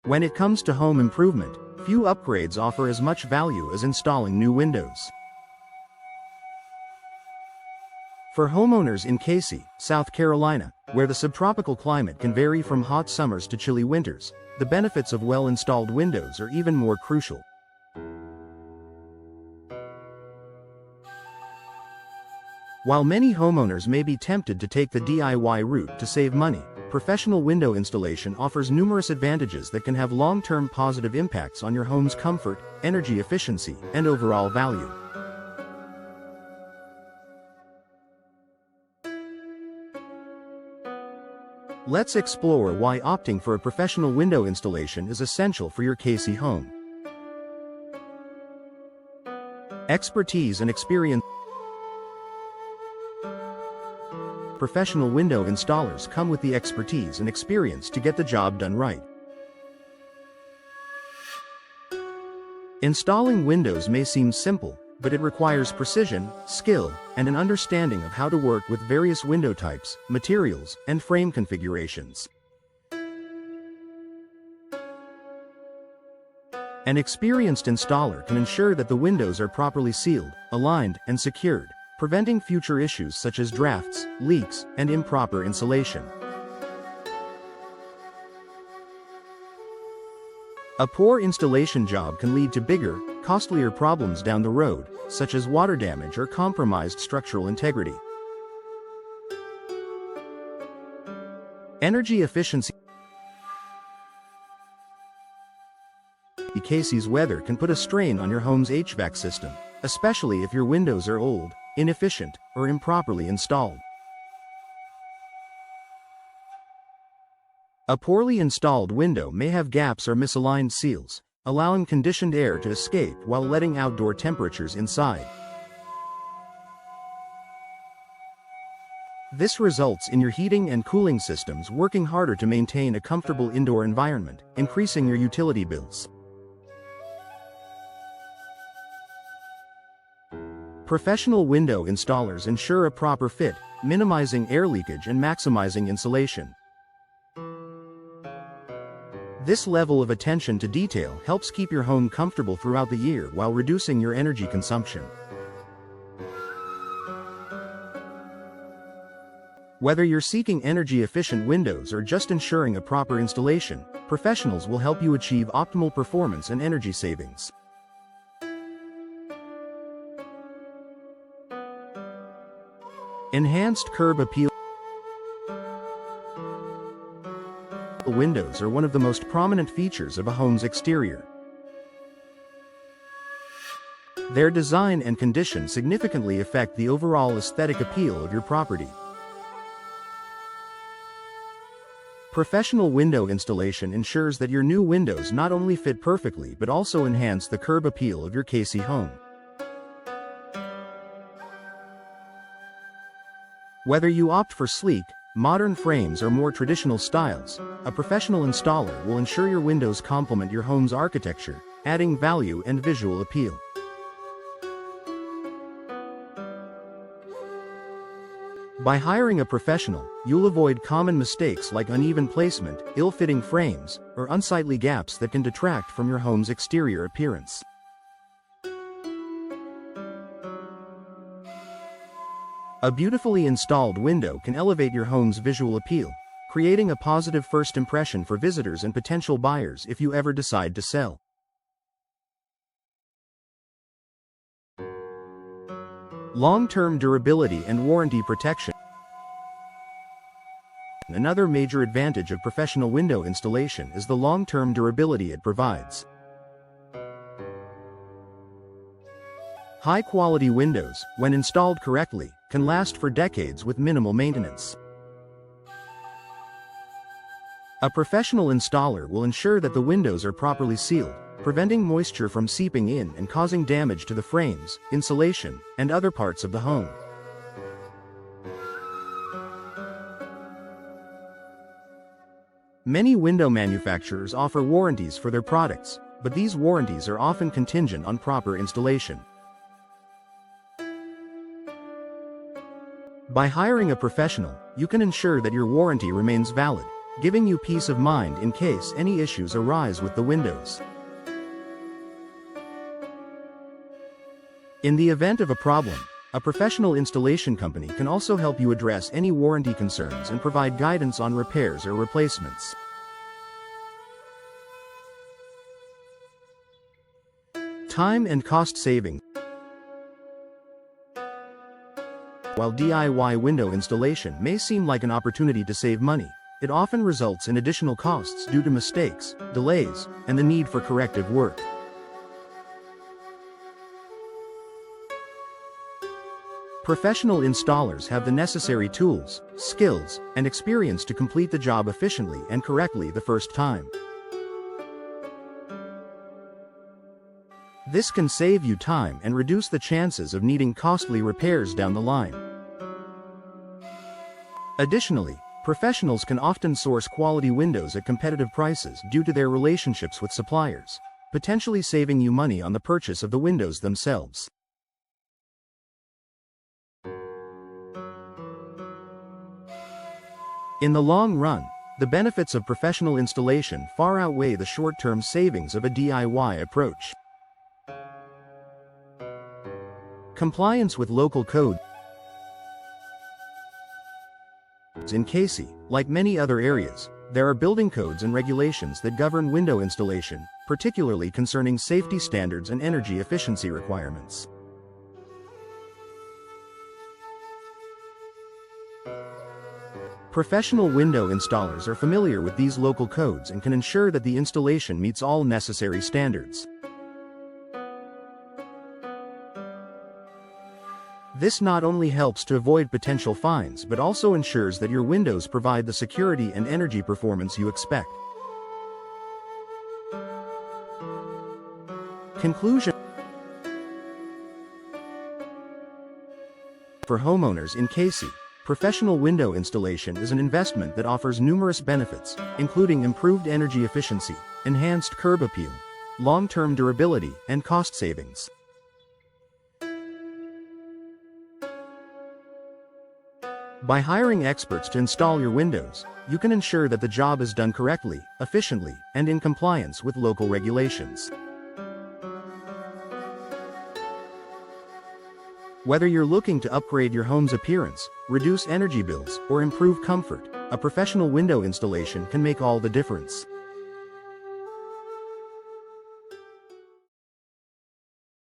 When it comes to home improvement, few upgrades offer as much value as installing new windows. For homeowners in Cayce, South Carolina, where the subtropical climate can vary from hot summers to chilly winters, the benefits of well-installed windows are even more crucial. While many homeowners may be tempted to take the DIY route to save money, professional window installation offers numerous advantages that can have long-term positive impacts on your home's comfort, energy efficiency, and overall value. Let's explore why opting for a professional window installation is essential for your Cayce home. Expertise and experience. Professional window installers come with the expertise and experience to get the job done right. Installing windows may seem simple, but it requires precision, skill, and an understanding of how to work with various window types, materials, and frame configurations. An experienced installer can ensure that the windows are properly sealed, aligned, and secured, preventing future issues such as drafts, leaks, and improper insulation. A poor installation job can lead to bigger, costlier problems down the road, such as water damage or compromised structural integrity. Energy efficiency. Cayce's weather can put a strain on your home's HVAC system, especially if your windows are old, inefficient, or improperly installed. A poorly installed window may have gaps or misaligned seals, allowing conditioned air to escape while letting outdoor temperatures inside. This results in your heating and cooling systems working harder to maintain a comfortable indoor environment, increasing your utility bills. Professional window installers ensure a proper fit, minimizing air leakage and maximizing insulation. This level of attention to detail helps keep your home comfortable throughout the year while reducing your energy consumption. Whether you're seeking energy-efficient windows or just ensuring a proper installation, professionals will help you achieve optimal performance and energy savings. Enhanced curb appeal. Windows are one of the most prominent features of a home's exterior. Their design and condition significantly affect the overall aesthetic appeal of your property. Professional window installation ensures that your new windows not only fit perfectly but also enhance the curb appeal of your Cayce home. Whether you opt for sleek, modern frames or more traditional styles, a professional installer will ensure your windows complement your home's architecture, adding value and visual appeal. By hiring a professional, you'll avoid common mistakes like uneven placement, ill-fitting frames, or unsightly gaps that can detract from your home's exterior appearance. A beautifully installed window can elevate your home's visual appeal, creating a positive first impression for visitors and potential buyers if you ever decide to sell. Long-term durability and warranty protection. Another major advantage of professional window installation is the long-term durability it provides. High-quality windows, when installed correctly, can last for decades with minimal maintenance. A professional installer will ensure that the windows are properly sealed, preventing moisture from seeping in and causing damage to the frames, insulation, and other parts of the home. Many window manufacturers offer warranties for their products, but these warranties are often contingent on proper installation. By hiring a professional, you can ensure that your warranty remains valid, giving you peace of mind in case any issues arise with the windows. In the event of a problem, a professional installation company can also help you address any warranty concerns and provide guidance on repairs or replacements. Time and cost saving. While DIY window installation may seem like an opportunity to save money, it often results in additional costs due to mistakes, delays, and the need for corrective work. Professional installers have the necessary tools, skills, and experience to complete the job efficiently and correctly the first time. This can save you time and reduce the chances of needing costly repairs down the line. Additionally, professionals can often source quality windows at competitive prices due to their relationships with suppliers, potentially saving you money on the purchase of the windows themselves. In the long run, the benefits of professional installation far outweigh the short-term savings of a DIY approach. Compliance with local code. In Cayce, like many other areas, there are building codes and regulations that govern window installation, particularly concerning safety standards and energy efficiency requirements. Professional window installers are familiar with these local codes and can ensure that the installation meets all necessary standards. This not only helps to avoid potential fines but also ensures that your windows provide the security and energy performance you expect. Conclusion. For homeowners in Cayce, professional window installation is an investment that offers numerous benefits, including improved energy efficiency, enhanced curb appeal, long-term durability, and cost savings. By hiring experts to install your windows, you can ensure that the job is done correctly, efficiently, and in compliance with local regulations. Whether you're looking to upgrade your home's appearance, reduce energy bills, or improve comfort, a professional window installation can make all the difference.